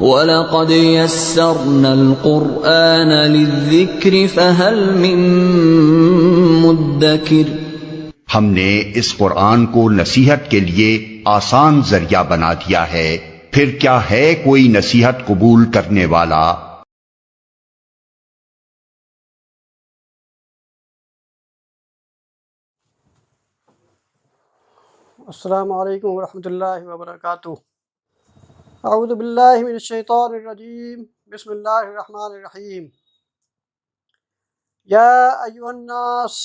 वलक़द यस्सरनल क़ुरआन लिज़्ज़िक्रि फ़हल मिन मुद्दकिर। हमने इस कुरान को नसीहत के लिए आसान जरिया बना दिया है, फिर क्या है कोई नसीहत कबूल करने वाला। अस्सलामु अलैकुम वरहमतुल्लाहि वबरकातुहू। अऊज़ु बिल्लाहि मिनश शैतानिर रजीम। बिस्मिल्लाहिर रहमानिर रहीम। या अय्युहन्नास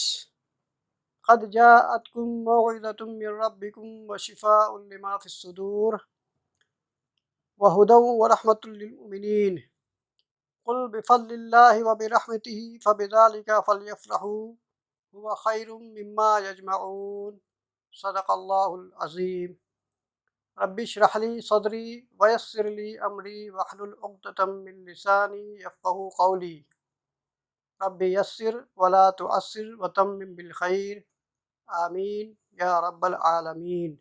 क़द जाअतकुम मौइज़तुम मिर रब्बिकुम व शिफ़ाउन लिमा फ़िस्सुदूर व हुदन व रहमतुल लिल मुमिनीन। क़ुल बिफ़ज़्लिल्लाहि व बिरहमतिही फ़बिज़ालिका फ़लयफ़रहू हुवा ख़ैरुम मिम्मा यजमऊन। सदक़ल्लाहुल अज़ीम। रब्बि इश्रह ली सदरी व यस्सिर ली अमरी वहलुल उक़दतम मिन लिसानी यफ़क़हू क़ौली। रब्बि यस्सिर वला तुअस्सिर व तम्मिम बिल खैर। आमीन या रब्बल आलमीन।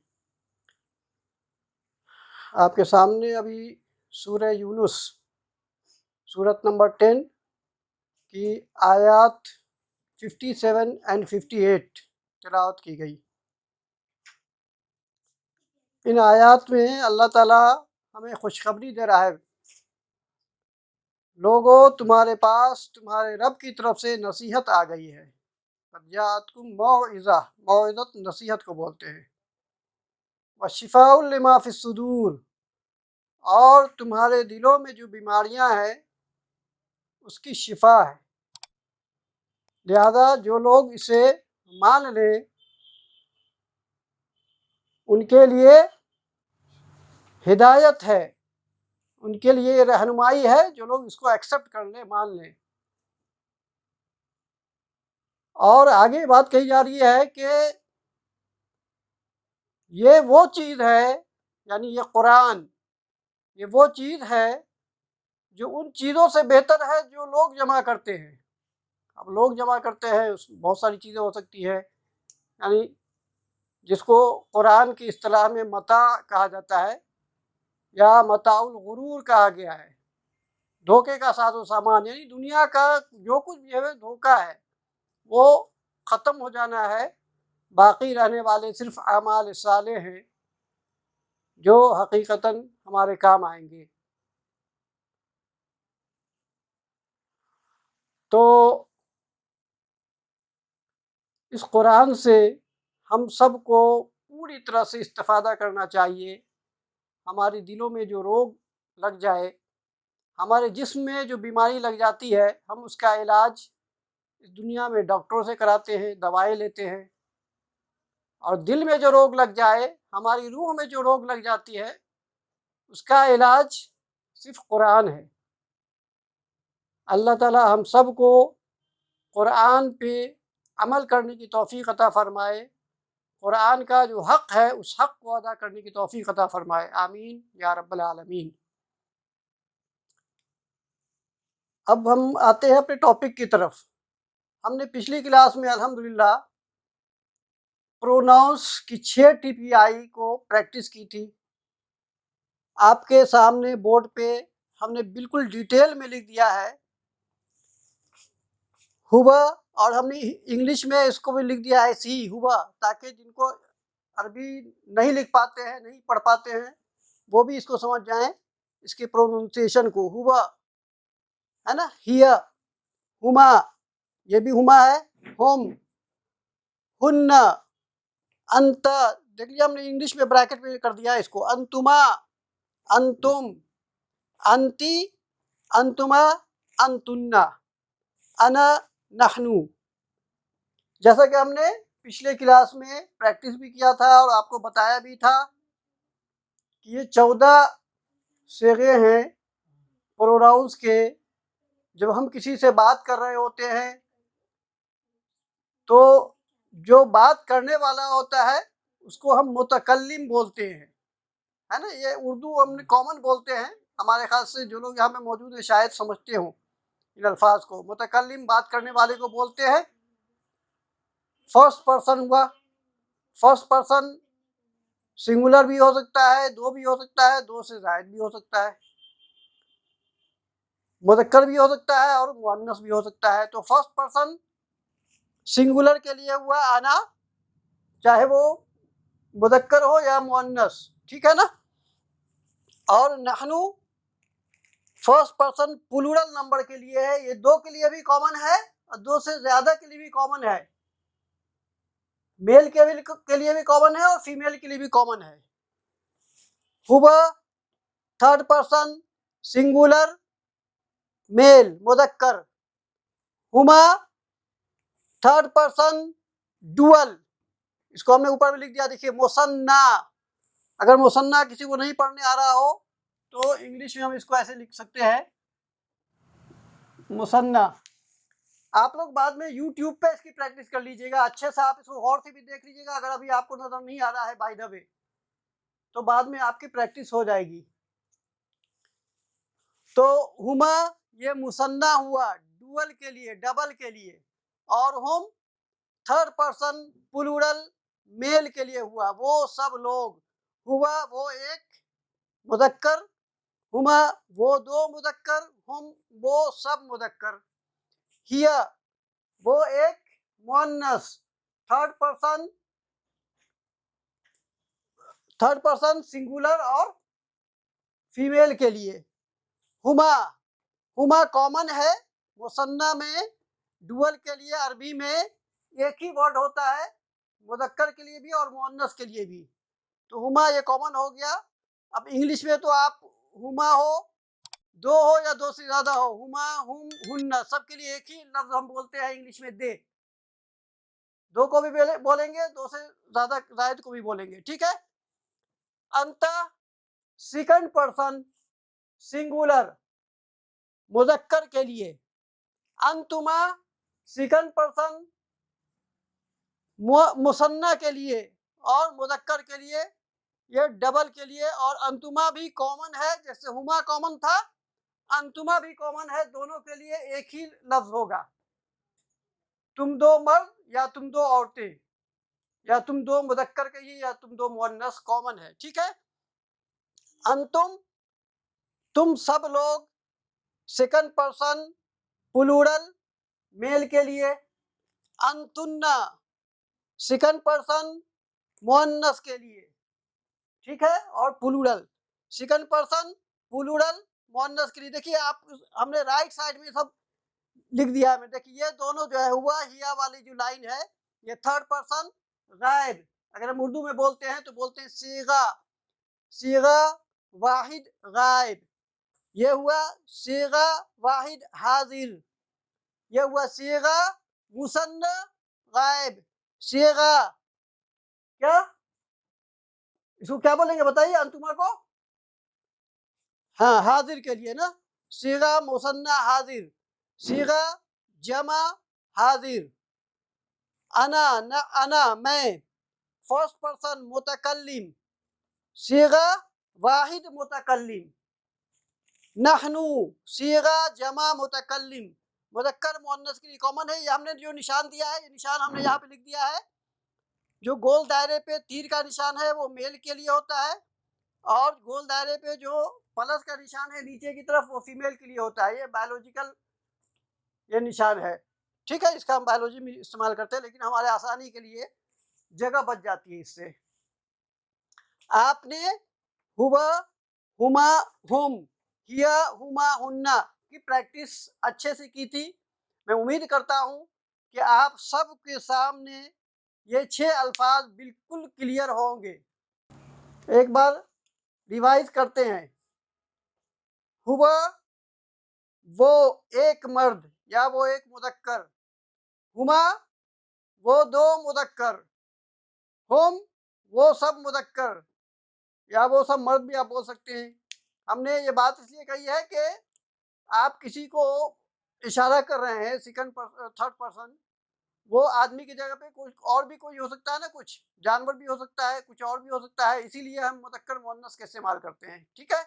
आपके सामने अभी सूरह यूनुस सूरत नंबर 10 की आयत 57 एंड 58 तिलावत की गई। इन आयत में अल्लाह ताला हमें खुशखबरी दे रहा है, लोगों तुम्हारे पास तुम्हारे रब की तरफ से नसीहत आ गई है। जातकुम मौइज़ा, मौइज़त नसीहत को बोलते हैं। व शिफ़ाउल लिमा फ़िस्सुदूर, और तुम्हारे दिलों में जो बीमारियां हैं उसकी शिफा है। लिहाजा जो लोग इसे मान लें उनके लिए हिदायत है, उनके लिए रहनुमाई है, जो लोग इसको एक्सेप्ट कर लें, मान लें। और आगे बात कही जा रही है कि ये वो चीज़ है, यानी ये कुरान, ये वो चीज़ है जो उन चीज़ों से बेहतर है जो लोग जमा करते हैं। अब लोग जमा करते हैं, उसमें बहुत सारी चीज़ें हो सकती है, यानी जिसको कुरान की इस्तिलाह में मता कहा जाता है या मताउल गुरूर कहा गया है, धोखे का साजो सामान, यानी दुनिया का जो कुछ भी है धोखा है, वो ख़त्म हो जाना है। बाकी रहने वाले सिर्फ आमाल साले हैं जो हकीकतन हमारे काम आएंगे। तो इस कुरान से हम सब को पूरी तरह से इस्तिफ़ादा करना चाहिए। हमारे दिलों में जो रोग लग जाए, हमारे जिस्म में जो बीमारी लग जाती है, हम उसका इलाज इस दुनिया में डॉक्टरों से कराते हैं, दवाएं लेते हैं। और दिल में जो रोग लग जाए, हमारी रूह में जो रोग लग जाती है, उसका इलाज सिर्फ कुरान है। अल्लाह ताला हम सब को कुरान पे अमल करने की तौफीक अता फ़रमाए, कुरान का जो हक़ है उस हक़ को अदा करने की तौफीक अता फ़रमाए। आमीन या रब्बल आलमीन। अब हम आते हैं अपने टॉपिक की तरफ। हमने पिछली क्लास में अल्हम्दुलिल्लाह प्रोनाउंस की 6 टीपीआई को प्रैक्टिस की थी। आपके सामने बोर्ड पे हमने बिल्कुल डिटेल में लिख दिया है हुआ, और हमने इंग्लिश में इसको भी लिख दिया है सी हुआ, ताकि जिनको अरबी नहीं लिख पाते हैं, नहीं पढ़ पाते हैं, वो भी इसको समझ जाएं, इसके प्रोनाउंसिएशन को। हुआ है ना, हिया, हुमा, ये भी हुमा है, हुम, हुन्ना, अंत, देख लिया हमने इंग्लिश में ब्रैकेट में कर दिया है इसको। अंतुमा, अंतुम, अंती, अंतुमा, अंतुन्ना, अना, नहनु। जैसा कि हमने पिछले क्लास में प्रैक्टिस भी किया था और आपको बताया भी था कि ये 14 सेगे हैं प्रोनाउंस के। जब हम किसी से बात कर रहे होते हैं तो जो बात करने वाला होता है उसको हम मुतकल्लिम बोलते हैं, है ना। ये उर्दू हमने कॉमन बोलते हैं, हमारे ख्याल से जो लोग यहाँ पे मौजूद हैं शायद समझते हों इन अल्फाज को। मुतकल्लिम बात करने वाले को बोलते हैं। फर्स्ट पर्सन हुआ, फर्स्ट पर्सन सिंगुलर भी हो सकता है, दो भी हो सकता है, दो से ज़ायद भी हो सकता है। मुज़क्कर भी हो सकता है और मुअन्नस भी हो सकता है। तो फर्स्ट पर्सन सिंगुलर के लिए हुआ आना, चाहे वो मुज़क्कर हो या मुअन्नस, ठीक है ना। और नहनु फर्स्ट पर्सन प्लूरल नंबर के लिए है, ये दो के लिए भी कॉमन है और दो से ज्यादा के लिए भी कॉमन है। मेल के लिए भी कॉमन है और फीमेल के लिए भी कॉमन है। हुवा थर्ड पर्सन सिंगुलर मेल मुज़क्कर, हुमा थर्ड पर्सन डुअल, इसको हमने ऊपर में लिख दिया, देखिए मुसन्ना। अगर मुसन्ना किसी को नहीं पढ़ने आ रहा हो तो इंग्लिश में हम इसको ऐसे लिख सकते हैं, मुसन्ना। आप लोग बाद में YouTube पे इसकी प्रैक्टिस कर लीजिएगा, अच्छे से आप इसको गौर से भी देख लीजिएगा। अगर अभी आपको नजर नहीं आ रहा है बाय द वे, तो बाद में आपकी प्रैक्टिस हो जाएगी। तो हुमा ये मुसन्ना हुआ डुअल के लिए, डबल के लिए, और हुम थर्ड पर्सन प्लूरल मेल के लिए हुआ, वो सब लोग। हुआ वो एक मुज़क्कर, हुमा वो दो मुज़क्कर, हुम वो सब मुज़क्कर, हिया वो एक मुअन्नस, थर्ड पर्सन सिंगुलर और फीमेल के लिए। हुमा हुमा कॉमन है मुसन्ना में, डुअल के लिए अरबी में एक ही वर्ड होता है, मुज़क्कर के लिए भी और मुअन्नस के लिए भी। तो हुमा ये कॉमन हो गया। अब इंग्लिश में तो आप हुमा हो, दो हो या दो से ज्यादा हो, हुमा हुम हुन्ना, सबके लिए एक ही लफ्ज हम बोलते हैं इंग्लिश में दे। दो को भी बोलेंगे, दो से ज्यादा जायद को भी बोलेंगे, ठीक है। अंत सेकंड पर्सन सिंगुलर मुज़क्कर के लिए, अंतुमा सेकंड पर्सन मुसन्ना के लिए और मुज़क्कर के लिए, ये डबल के लिए। और अंतुमा भी कॉमन है, जैसे हुमा कॉमन था, अंतुमा भी कॉमन है, दोनों के लिए एक ही लफ्ज होगा। तुम दो मर्द या तुम दो औरतें, या तुम दो मुज़क्कर कहिए या तुम दो मुअन्नस, कॉमन है, ठीक है। अंतुम तुम सब लोग, सेकंड पर्सन प्लूरल मेल के लिए। अंतुन्ना सेकंड पर्सन मुअन्नस के लिए, ठीक है। और प्लूरल सेकंड पर्सन प्लूरल मुअन्नस के लिए। देखिए आप, हमने राइट साइड में सब लिख दिया है। देखिए ये दोनों जो है हुआ हिया वाली जो लाइन है, ये थर्ड पर्सन गायब, अगर हम उर्दू में बोलते हैं तो बोलते हैं सीगा, सीगा वाहिद गायब। ये हुआ सीगा वाहिद हाजिर, ये हुआ सीगा मुसन्ना गायब। सीगा क्या, इसको क्या बोलेंगे बताइए अंतुमा को? हाँ हाजिर के लिए ना, सीगा मुसन्ना हाजिर, सीगा जमा हाजिर। अना मैं, फर्स्ट पर्सन मुतकल्लिम, सीगा वाहिद मुतकल्लिम। नहनु सीगा जमा मुतकल्लिम, मुज़क्कर मुअन्नस के लिए कॉमन है। ये हमने जो निशान दिया है, ये निशान हमने यहाँ पे लिख दिया है। जो गोल दायरे पे तीर का निशान है वो मेल के लिए होता है, और गोल दायरे पे जो प्लस का निशान है नीचे की तरफ, वो फीमेल के लिए होता है। ये बायोलॉजिकल ये निशान है, ठीक है। इसका हम बायोलॉजी में इस्तेमाल करते हैं, लेकिन हमारे आसानी के लिए जगह बच जाती है इससे। आपने हुआ हुमा हुम हिया हुमा हुन्ना की प्रैक्टिस अच्छे से की थी। मैं उम्मीद करता हूं कि आप सबके सामने ये 6 अल्फाज बिल्कुल क्लियर होंगे। एक बार रिवाइज करते हैं। हुआ वो एक मर्द या वो एक मुज़क्कर, हुमा वो दो मुज़क्कर, हुम वो सब मुज़क्कर या वो सब मर्द भी आप बोल सकते हैं। हमने ये बात इसलिए कही है कि आप किसी को इशारा कर रहे हैं थर्ड पर्सन, वो आदमी की जगह पे कोई और भी कोई हो सकता है ना, कुछ जानवर भी हो सकता है, कुछ और भी हो सकता है, इसीलिए हम मुज़क्कर मुअन्नस का इस्तेमाल करते हैं, ठीक है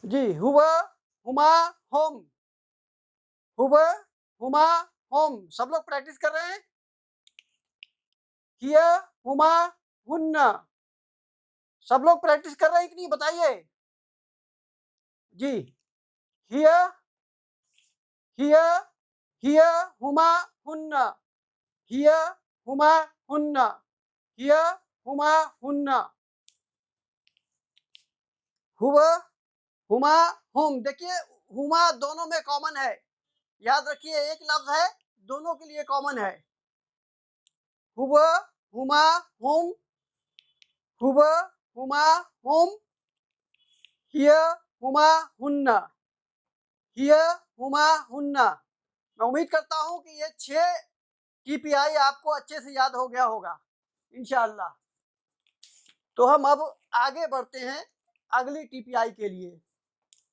जी। हुआ हुमा हुम, हुआ हुमा हुम, सब लोग प्रैक्टिस कर रहे हैं। हिया हुमा हुन्ना, सब लोग प्रैक्टिस कर रहे हैं कि नहीं बताइए जी। हिया हिय, हिय हुमा हुन्ना, हिय हुमा हुन्ना, हिय हुमा हुन्ना। हुआ, हुमा, हुम। देखिए हुमा दोनों में कॉमन है, याद रखिए एक लफ्ज है, दोनों के लिए कॉमन है। हुआ, हुमा, हुम, हुआ, हुमा, हुम, हिय, हुमा, हुन्ना, हिय, हुमा, हुन्ना। मैं उम्मीद करता हूं कि ये 6 टीपीआई आपको अच्छे से याद हो गया होगा इंशाअल्लाह। तो हम अब आगे बढ़ते हैं अगली टीपीआई के लिए।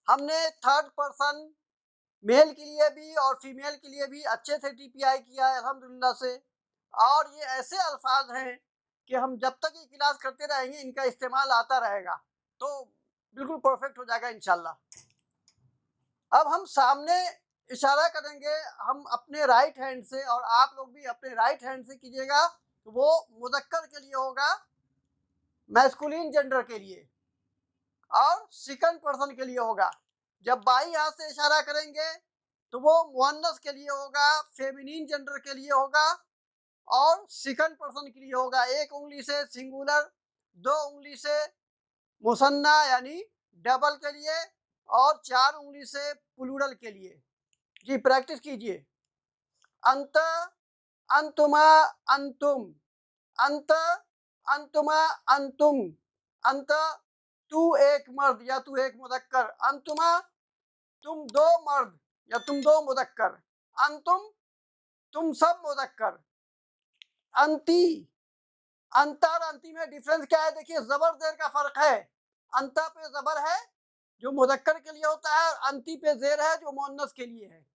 हमने थर्ड पर्सन मेल के लिए भी और फीमेल के लिए भी अच्छे से टीपीआई किया है अल्हम्दुलिल्लाह से। और ये ऐसे अल्फाज हैं कि हम जब तक ये क्लास करते रहेंगे इनका इस्तेमाल आता रहेगा, तो बिल्कुल परफेक्ट हो जाएगा इंशाल्लाह। अब हम सामने इशारा करेंगे, हम अपने राइट हैंड से, और आप लोग भी अपने राइट हैंड से कीजिएगा। तो वो मुज़क्कर के लिए होगा, मैस्कुलिन जेंडर के लिए, और सेकंड पर्सन के लिए होगा। जब बाई हाथ से इशारा करेंगे तो वो मुअन्नस के लिए होगा, फेमिनिन जेंडर के लिए होगा, और सेकंड पर्सन के लिए होगा। एक उंगली से सिंगुलर, 2 उंगली से मुसन्ना यानी डबल के लिए, और 4 उंगली से प्लूरल के लिए। जी प्रैक्टिस कीजिए। अंत, अंतुमा, अंतुम, अंत, अंतुमा, अंतुम, अंत, तू एक मर्द या तू एक मुदक्कर, अंतुमा तुम 2 मर्द या तुम 2 मुदक्कर, अंतुम तुम सब मुदक्कर, अंती, अंता और अंती में डिफरेंस क्या है? देखिए जबर देर का फर्क है। अंता पे जबर है जो मुदक्कर के लिए होता है, और अंती पे जेर है जो मुअन्नस के लिए है।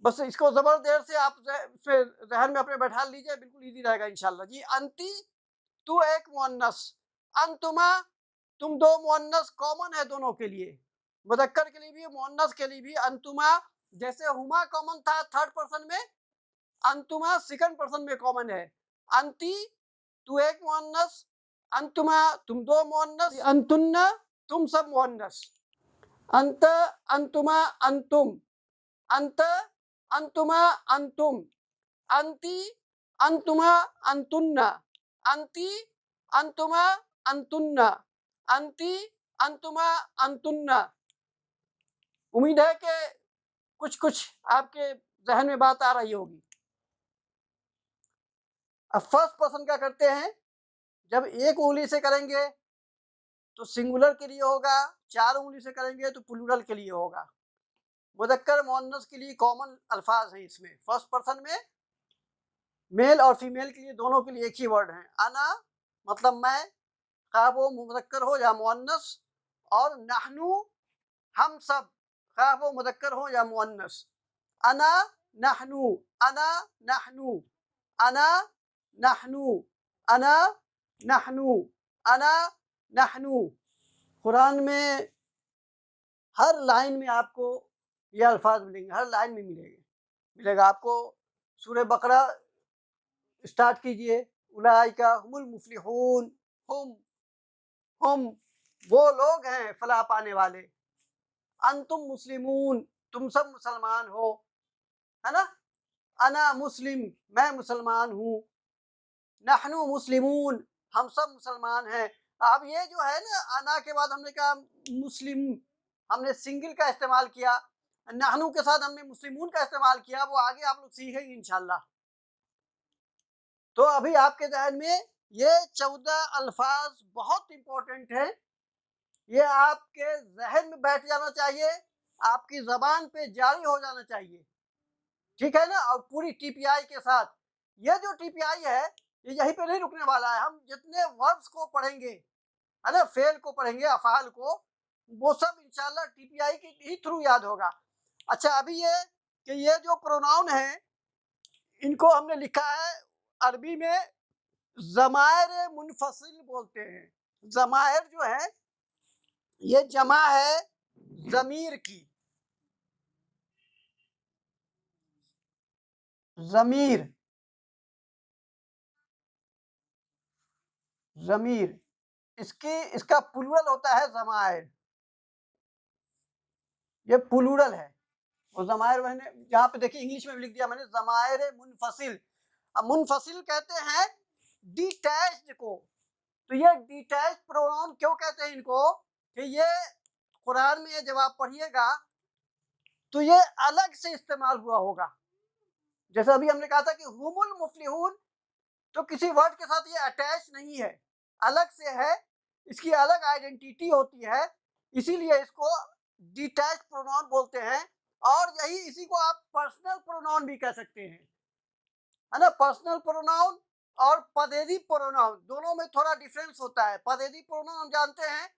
बस इसको जबर देर से आप जहन में अपने बैठा लीजिए, बिल्कुल इजी रहेगा इंशाल्लाह। जी अंती तू एक मुअन्नस, अंतुमा तुम 2 मुअन्नस, कॉमन है दोनों के लिए, मुदक्कर के लिए भी मुअन्नस के लिए भी। अंतुमा जैसे हुमा कॉमन था थर्ड पर्सन में, अंतुमा सेकंड पर्सन में कॉमन है। अंती तू एक मुअन्नस, अंतुमा तुम 2 मुअन्नस, अंतुन्ना तुम सब मुअन्नस। अंत, अंतुमा, अंतुम, अंत, अंतुमा, अंतुम, अंती, अंतुमा, अंतुन्ना, अंती, अंतुमा, अंतुन्ना, अंती, अंतुमा, अंतुन्ना। उम्मीद है कि कुछ कुछ आपके जहन में बात आ रही होगी। अब फर्स्ट पर्सन क्या करते हैं, जब एक उंगली से करेंगे तो सिंगुलर के लिए होगा, 4 उंगली से करेंगे तो प्लूरल के लिए होगा। मुदक्कर मुअन्नस के लिए कॉमन अल्फाज हैं इसमें। फर्स्ट पर्सन में मेल और फीमेल के लिए दोनों के लिए एक ही वर्ड है। अना मतलब मैं, खा वो मुदक्कर हो या मुअन्नस, और नहनु हम सब, खा वो मुदक्कर हो या मुअन्नस। अना नहनु, अना नहनु, अना नहनु, अना नहनु, अना नहनु। कुरान में हर लाइन में आपको ये अल्फाज मिलेंगे, हर लाइन में मिलेगा आपको। सूरह बकरा स्टार्ट कीजिए, उलाइका हुमुल मुफ्लिहून, हम वो लोग हैं फलाह पाने वाले। अंतुम मुस्लिमून तुम सब मुसलमान हो, है ना। अना मुस्लिम मैं मुसलमान हूँ, नहनु मुस्लिमून हम सब मुसलमान हैं। अब ये जो है ना, अना के बाद हमने कहा मुस्लिम, हमने सिंगल का इस्तेमाल किया, नहनु के साथ हमने मुस्लिमून का इस्तेमाल किया, वो आगे आप लोग सीखेंगे इंशाल्लाह। तो अभी आपके जहन में ये 14 अल्फाज बहुत इंपॉर्टेंट है, ये आपके जहन में बैठ जाना चाहिए, आपकी जबान पे जारी हो जाना चाहिए, ठीक है ना। और पूरी टीपीआई के साथ, ये जो टीपीआई है ये यहीं पे नहीं रुकने वाला है। हम जितने वर्ब्स को पढ़ेंगे, है ना, फेल को पढ़ेंगे, अफाल को, वो सब इंशाल्लाह टीपीआई के ही थ्रू याद होगा। अच्छा अभी ये कि ये जो प्रोनाउन है इनको हमने लिखा है अरबी में ज़मायर मुनफसिल बोलते हैं। ज़मायर जो है ये जमा है ज़मीर की, ज़मीर, ज़मीर, इसका प्लूरल होता है ज़मायर, ये प्लूरल है। और ज़मायर मैंने यहाँ पे देखिए इंग्लिश में भी लिख दिया मैंने, ज़मायर मुनफसिल। अब मुनफसिल कहते हैं डिटैच्ड को। तो ये डिटैच्ड प्रोनाउन क्यों कहते हैं इनको, कि ये कुरान में जब आप पढ़िएगा तो ये अलग से इस्तेमाल हुआ होगा। जैसे अभी हमने कहा था कि हुमुल मुफलिहून, तो किसी वर्ड के साथ ये अटैच नहीं है, अलग से है, इसकी अलग आइडेंटिटी होती है, इसीलिए इसको डिटैच प्रोनाउन बोलते हैं। और यही इसी को आप पर्सनल प्रोनाउन भी कह सकते हैं, है ना। पर्सनल प्रोनाउन और पदेदी प्रोनाउन दोनों में थोड़ा डिफरेंस होता है। पदेदी प्रोनाउन हम जानते हैं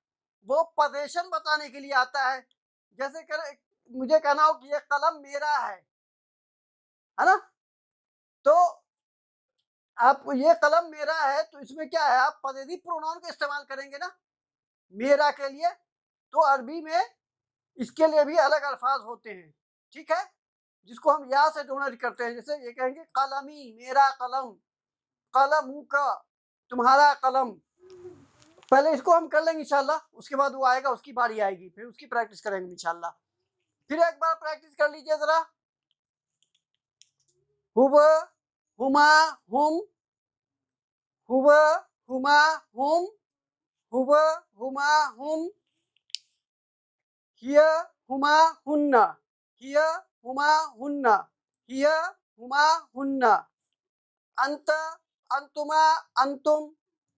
वो पदेशन बताने के लिए आता है। जैसे मुझे कहना हो कि ये कलम मेरा है ना, तो आप ये कलम मेरा है, तो इसमें क्या है, आप पदेदी प्रोनाउन का इस्तेमाल करेंगे ना मेरा के लिए। तो अरबी में इसके लिए भी अलग अल्फाज होते हैं, ठीक है, जिसको हम या से डोनेट करते हैं। जैसे ये कहेंगे कलमी, मेरा कलम, कलम का, तुम्हारा कलम। पहले इसको हम कर लेंगे इंशाल्लाह, उसके बाद वो आएगा, उसकी बारी आएगी, फिर उसकी प्रैक्टिस करेंगे इंशाल्लाह। फिर एक बार प्रैक्टिस कर लीजिए जरा। हुव, हुमा, हुम, हुव, हुमा, हुम, हुव, हुमा, हुम, हिय, हुमा, हुन्ना, हिय, हुमा, हुन्ना, हिय, हुमा, हुन्ना। अंत, अंतुमा, अंतुम,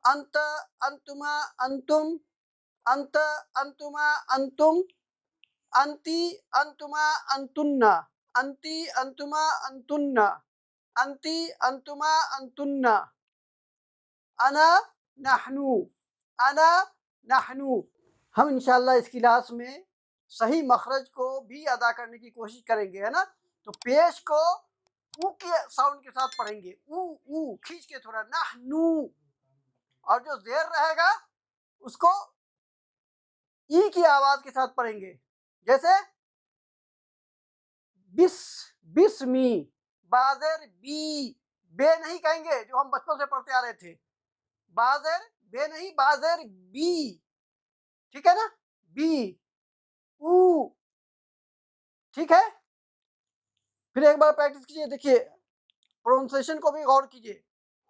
अंत, अंतुमा, अंतुम, अंत, अंतुमा, अंतुम, अंति, अंतुमा, अंतुन्ना, अंति, अंतुमा, अंतुन्ना, अंति, अंतुमा, अंतुन्ना। अना, नहनु, अना, नहनु। हम इंशाल्लाह इस क्लास में सही मखरज को भी अदा करने की कोशिश करेंगे, है ना। तो पेश को ऊ के साउंड के साथ पढ़ेंगे, ऊ खींच के थोड़ा, नहनु। और जो जेर रहेगा उसको ई की आवाज के साथ पढ़ेंगे। जैसे बिस, बिस्मी, बाजर बी, बे नहीं कहेंगे जो हम बचपन से पढ़ते आ रहे थे, बाजर बे नहीं, बाजर बी, ठीक है ना, बी, ऊ, ठीक है। फिर एक बार प्रैक्टिस कीजिए, देखिए प्रोनाउंसिएशन को भी गौर कीजिए।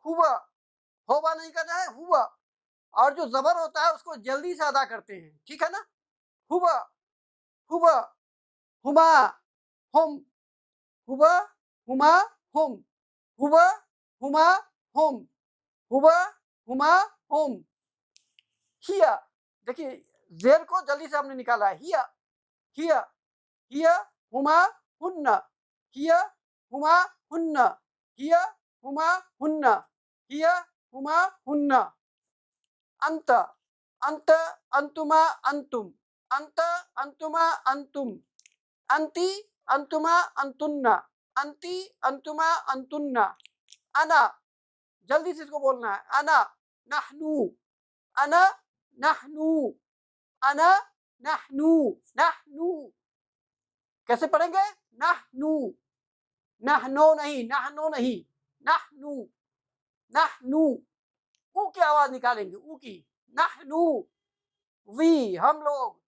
हुआ, होवा नहीं करना है, हुआ। और जो जबर होता है उसको जल्दी से अदा करते हैं, ठीक है ना। हुआ, हुआ, हुमा, हुम, हुआ, हुमा, हुम, हुआ, हुमा, हुम, हुआ, हुमा, हुम। हिया, देखिए जेर को जल्दी से हमने निकाला है, हिया, हिया, हिया, हुमा, हुन्ना, हिया, हुमा, हुन्ना, हिया, हुमा, हुन्ना, हिया, हुमा, हुन्ना। अंत, अंत, अंतुमा, अंतुम, अंत, अंतुमा, अंतुम, अंति, अंतुमा, अंतुन्ना, अंति, अंतुमा, अंतुन्ना। अना, जल्दी से इसको बोलना है, अना, नहनु, अना, नहनु, अना, नहनु, नहनु। कैसे पढ़ेंगे, नहनु, नहनो नहीं, नहनो नहीं, नहनु, नहनु। ऊ की आवाज निकालेंगे, ऊ की, नहनु, वी, हम लोग,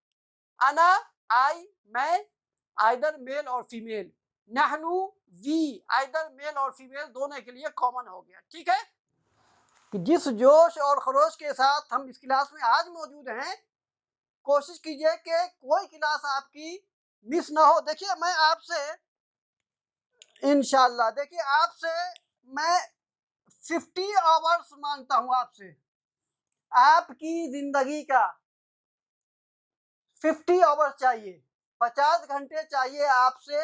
अना, आई, मैं, आइदर मेल और फीमेल, नहनु, वी, आइदर मेल और फीमेल दोनों के लिए कॉमन हो गया, ठीक है। कि जिस जोश और खरोश के साथ हम इस क्लास में आज मौजूद हैं, कोशिश कीजिए कि कोई क्लास आपकी मिस ना हो। देखिए मैं आपसे इंशाल्लाह, देखिए आपसे मैं 50 आवर्स मांगता हूं, आपसे आपकी जिंदगी का 50 आवर्स चाहिए, 50 घंटे चाहिए आपसे।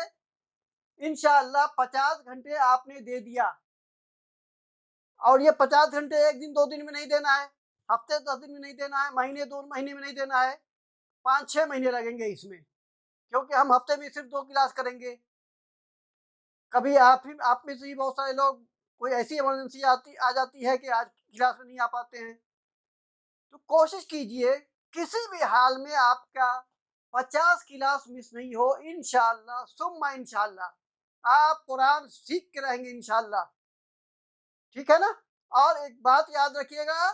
इंशाल्लाह 50 घंटे आपने दे दिया, और ये 50 घंटे एक दिन दो दिन में नहीं देना है, हफ्ते 10 दिन में नहीं देना है, महीने 2 महीने में नहीं देना है, 5-6 महीने लगेंगे इसमें, क्योंकि हम हफ्ते में सिर्फ 2 क्लास करेंगे। कभी आप में से ही बहुत सारे लोग, कोई ऐसी इमरजेंसी आ जाती है कि आज क्लास में नहीं आ पाते हैं। तो कोशिश कीजिए किसी भी हाल में आपका 50 क्लास मिस नहीं हो। इंशाल्लाह सुम्मा इंशाल्लाह आप कुरान सीख के रहेंगे इंशाल्लाह, ठीक है ना। और एक बात याद रखिएगा,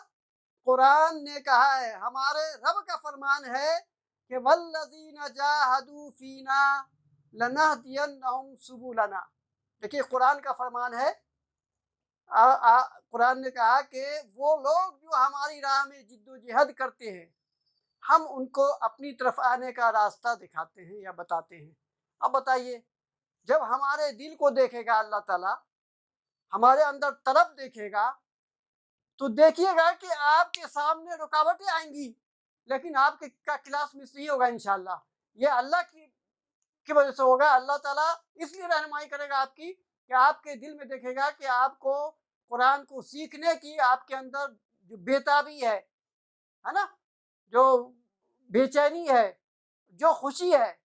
कुरान ने कहा है, हमारे रब का फरमान है कि वल्लज़ीना जाहदू फीना लनहदियन्नहुम सुबुलना। देखिए कुरान का फरमान है, कुरान ने कहा कि वो लोग जो हमारी राह में जिद्दोजहद करते हैं, हम उनको अपनी तरफ आने का रास्ता दिखाते हैं या बताते हैं। अब बताइए, जब हमारे दिल को देखेगा अल्लाह ताला, हमारे अंदर तलब देखेगा, तो देखिएगा कि आपके सामने रुकावटें आएंगी, लेकिन आपके का क्लास मिस नहीं होगा इंशाल्लाह। ये अल्लाह की वजह से होगा। अल्लाह ताला इसलिए रहनुमाई करेगा आपकी कि आपके दिल में देखेगा कि आपको कुरान को सीखने की आपके अंदर जो बेताबी है ना, जो बेचैनी है, जो खुशी है,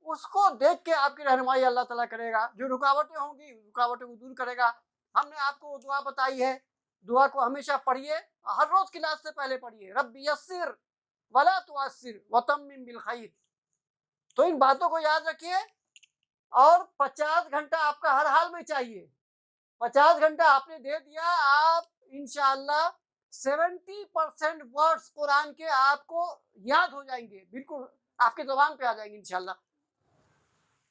उसको देख के आपकी रहनुमाई अल्लाह ताला करेगा। जो रुकावटें होंगी, रुकावटों को दूर करेगा। हमने आपको दुआ बताई है, दुआ को हमेशा पढ़िए, हर रोज क्लास से पहले पढ़िए, रब्बी यस्सिर वला तुअस्सिर वतम्मिम बिल खैर। तो इन बातों को याद रखिए, और 50 घंटा आपका हर हाल में चाहिए। 50 घंटा आपने दे दिया, आप इंशाअल्लाह 70% वर्ड्स कुरान के आपको याद हो जाएंगे, बिल्कुल आपके ज़ुबान पे आ जाएंगे इंशाअल्लाह।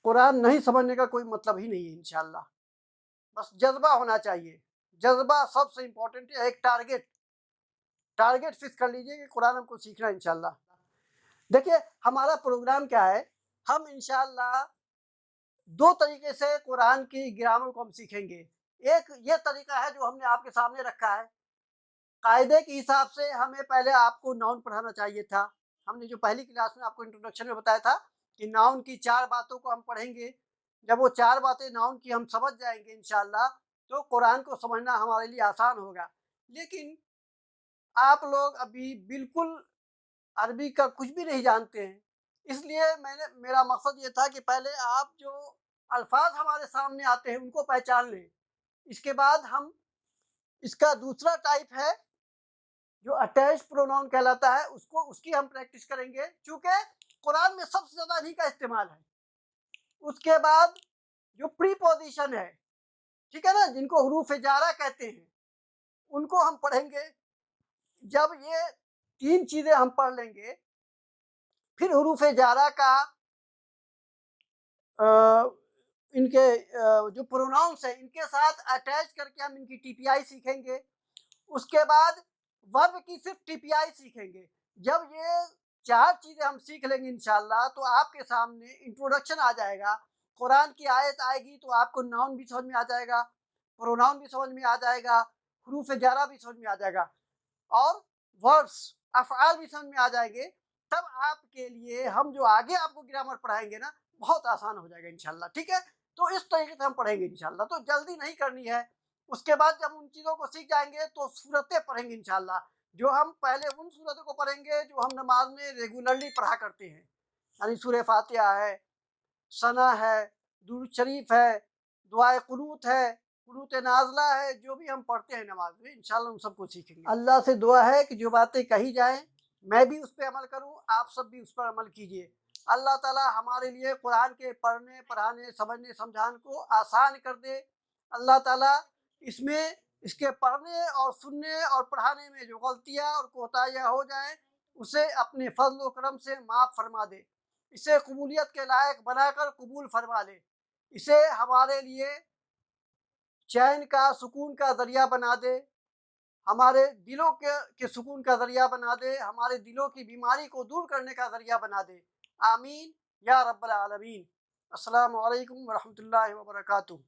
कुरान नहीं समझने का कोई मतलब ही नहीं है इंशाअल्लाह। बस जज्बा होना चाहिए, जज्बा सबसे इम्पोर्टेंट है। एक टारगेट फिक्स कर लीजिए कि कुरान हमको सीखना है इंशाअल्लाह। देखिए हमारा प्रोग्राम क्या है, हम इंशाअल्लाह 2 तरीके से कुरान की ग्रामर को हम सीखेंगे। एक ये तरीका है जो हमने आपके सामने रखा है। कायदे के हिसाब से हमें पहले आपको नाउन पढ़ाना चाहिए था। हमने जो पहली क्लास में आपको इंट्रोडक्शन में बताया था कि नाउन की 4 बातों को हम पढ़ेंगे। जब वो 4 बातें नाउन की हम समझ जाएंगे इंशाअल्लाह, तो कुरान को समझना हमारे लिए आसान होगा। लेकिन आप लोग अभी बिल्कुल अरबी का कुछ भी नहीं जानते हैं, इसलिए मेरा मकसद ये था कि पहले आप जो अल्फाज हमारे सामने आते हैं उनको पहचान लें। इसके बाद हम इसका दूसरा टाइप है जो अटैच प्रोनाउन कहलाता है, उसकी हम प्रैक्टिस करेंगे, क्योंकि कुरान में सबसे ज़्यादा इन्हीं का इस्तेमाल है। उसके बाद जो प्रीपोजिशन है, ठीक है ना, जिनको हुरूफ जारा कहते हैं, उनको हम पढ़ेंगे। जब ये 3 चीज़ें हम पढ़ लेंगे, फिर हुरूफ जारा का इनके जो प्रोनाउंस है इनके साथ अटैच करके हम इनकी टीपीआई सीखेंगे। उसके बाद वर्ब की सिर्फ टीपीआई सीखेंगे। जब ये 4 चीज़ें हम सीख लेंगे इंशाअल्लाह, तो आपके सामने इंट्रोडक्शन आ जाएगा। कुरान की आयत आएगी तो आपको नाउन भी समझ में आ जाएगा, प्रोनाउन भी समझ में आ जाएगा, हुरूफ जारा भी समझ में आ जाएगा, और वर्ब्स अफ़आल भी समझ में आ जाएंगे। तब आपके लिए हम जो आगे आपको ग्रामर पढ़ाएंगे ना, बहुत आसान हो जाएगा इंशाल्लाह। ठीक है, तो इस तरीके से हम पढ़ेंगे इंशाल्लाह। तो जल्दी नहीं करनी है। उसके बाद जब उन चीज़ों को सीख जाएंगे तो सूरतें पढ़ेंगे इंशाल्लाह। जो हम पहले उन सूरतों को पढ़ेंगे जो हम नमाज में रेगुलरली पढ़ा करते हैं, यानी सूरह फातिहा है, सना है, दुरूद शरीफ है, दुआए कुनूत है, कुनूत नाज़िला है, जो भी हम पढ़ते हैं नमाज में, इंशाल्लाह हम सबको सीखेंगे। अल्लाह से दुआ है कि जो बातें कही जाएँ मैं भी उस पर अमल करूँ, आप सब भी उस पर अमल कीजिए। अल्लाह ताला हमारे लिए कुरान के पढ़ने, पढ़ाने, समझने, समझाने को आसान कर दे। अल्लाह ताला इसमें इसके पढ़ने और सुनने और पढ़ाने में जो गलतियाँ और कोताहियाँ हो जाएँ, उसे अपने फजल व करम से माफ़ फरमा दे। इसे कबूलियत के लायक बनाकर कबूल फरमा ले। इसे हमारे लिए चैन का, सुकून का ज़रिया बना दे, हमारे दिलों के सुकून का ज़रिया बना दे, हमारे दिलों की बीमारी को दूर करने का ज़रिया बना दे। आमीन या रब्बल आलमीन। अस्सलामु अलैकुम व रहमतुल्लाहि व बरकातुहू।